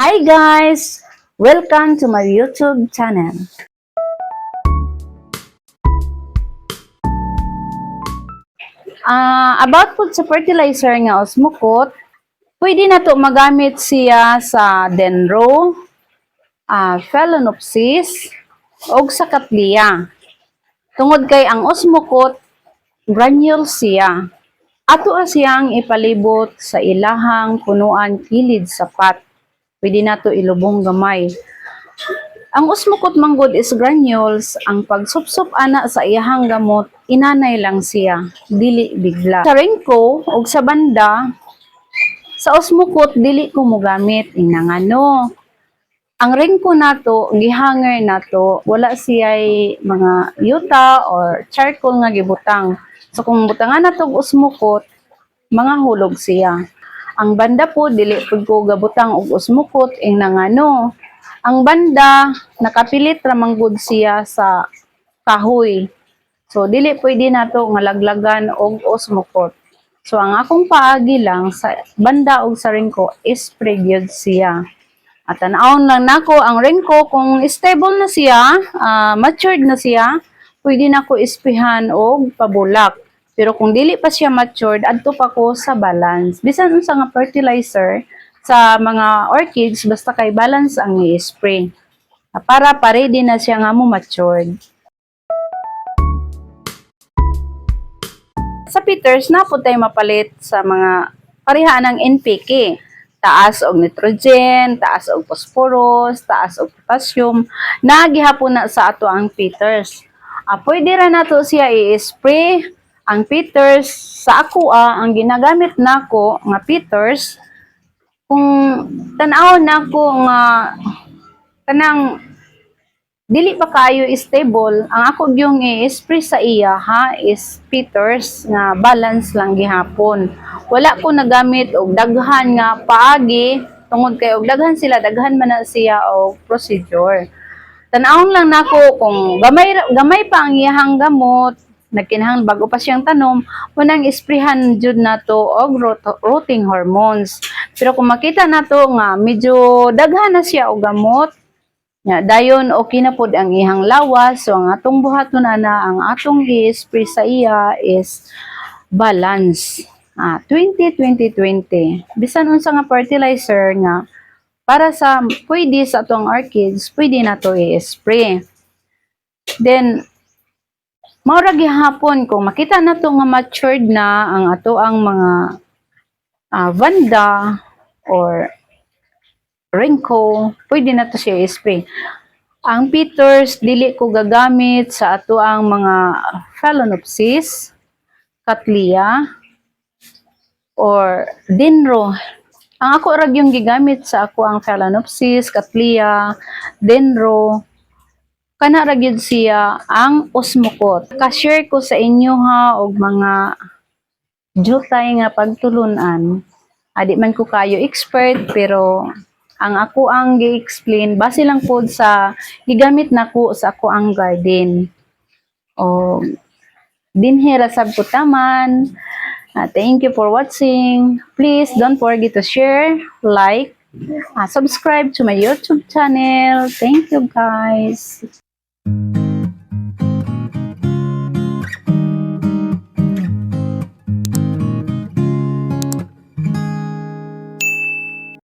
Hi guys! Welcome to my YouTube channel. About po sa fertilizer nga osmokot, pwede na to magamit siya sa Denro, Phalaenopsis, o sa Cattleya. Tungod kay ang osmokot, granule siya. Ato siyang ipalibot sa ilahang punuan kilid sapat. Pwede na to ilubong gamay. Ang osmokot manggod is granules, ang pagsupsup ana sa iyahang gamot, inanay lang siya, dili bigla. Sa ringko o sa banda, sa osmokot dili ko mo gamit inangano. Ang ringko nato, gihanger nato, wala siya'y mga yuta or charcoal nga gibutang. So kung butangan nato osmokot, mga hulog siya. Ang banda po dili pud ko gabutang og osmokot inangano. Ang banda, nakapilit ramang good siya sa kahoy. So, dili pwede na to nga laglagan og osmokot. So, ang akong paagi lang sa banda og sa ringko is gyud siya. At tanawon lang nako ang ringko kung stable na siya, matured na siya, pwede na ko ispihan og pabulak. Pero kung dili pa siya matured, adto pa ko sa balance. Bisan unsa nga fertilizer, sa mga orchids, basta kay balance ang i-spray. Para ready na siya nga mo matured. Sa Peters, na po tayo mapalit sa mga parihaan ng NPK. Taas og nitrogen, taas og phosphorus, taas og potassium, nagihapon na sa ato ang Peters. Pwede ra nato siya i-spray. Ang Peters, sa ako ang ginagamit nako nga Peters, kung tanaw na ko nga kanang dili pa kayo stable, ang ako yung i-spray sa iya is Peters nga balance lang gihapon. Wala ko nagamit og daghan nga paagi tungod kay og daghan sila, daghan man na siya og procedure. Tanawon lang nako kung gamay pa ang iyahang gamot, nagkinahang bago pa siyang tanom, munang isprihan jud nato og rooting hormones. Pero kung makita nato nga medyo daghan na siya og gamot, dayon okay na pod ang ihang lawas. So ang atong buhaton ana, ang atong i-spray sa iya is balance. 20-20-20. Bisan unsa nga fertilizer nga para sa pwede sa atong orchids, pwede na to i-spray. Then maura gihapon kung makita na to nga matured na ang ato ang mga vanda or ringko, pwede na to siya i-spray. Ang Peters, dili ko gagamit sa ato ang mga Phalaenopsis, Cattleya, or Denro. Ang ako rag yung gigamit sa ako ang Phalaenopsis, Cattleya, Denro, kana ra gyud siya ang osmokot. Ka-share ko sa inyo ha og mga jutay nga pagtulunan. Adi man ko kayo expert, pero ang ako ang gi-explain base lang pod sa gigamit nako sa ako ang garden. O dinhi ra sab ko taman. Thank you for watching. Please don't forget to share, like, subscribe to my YouTube channel. Thank you guys.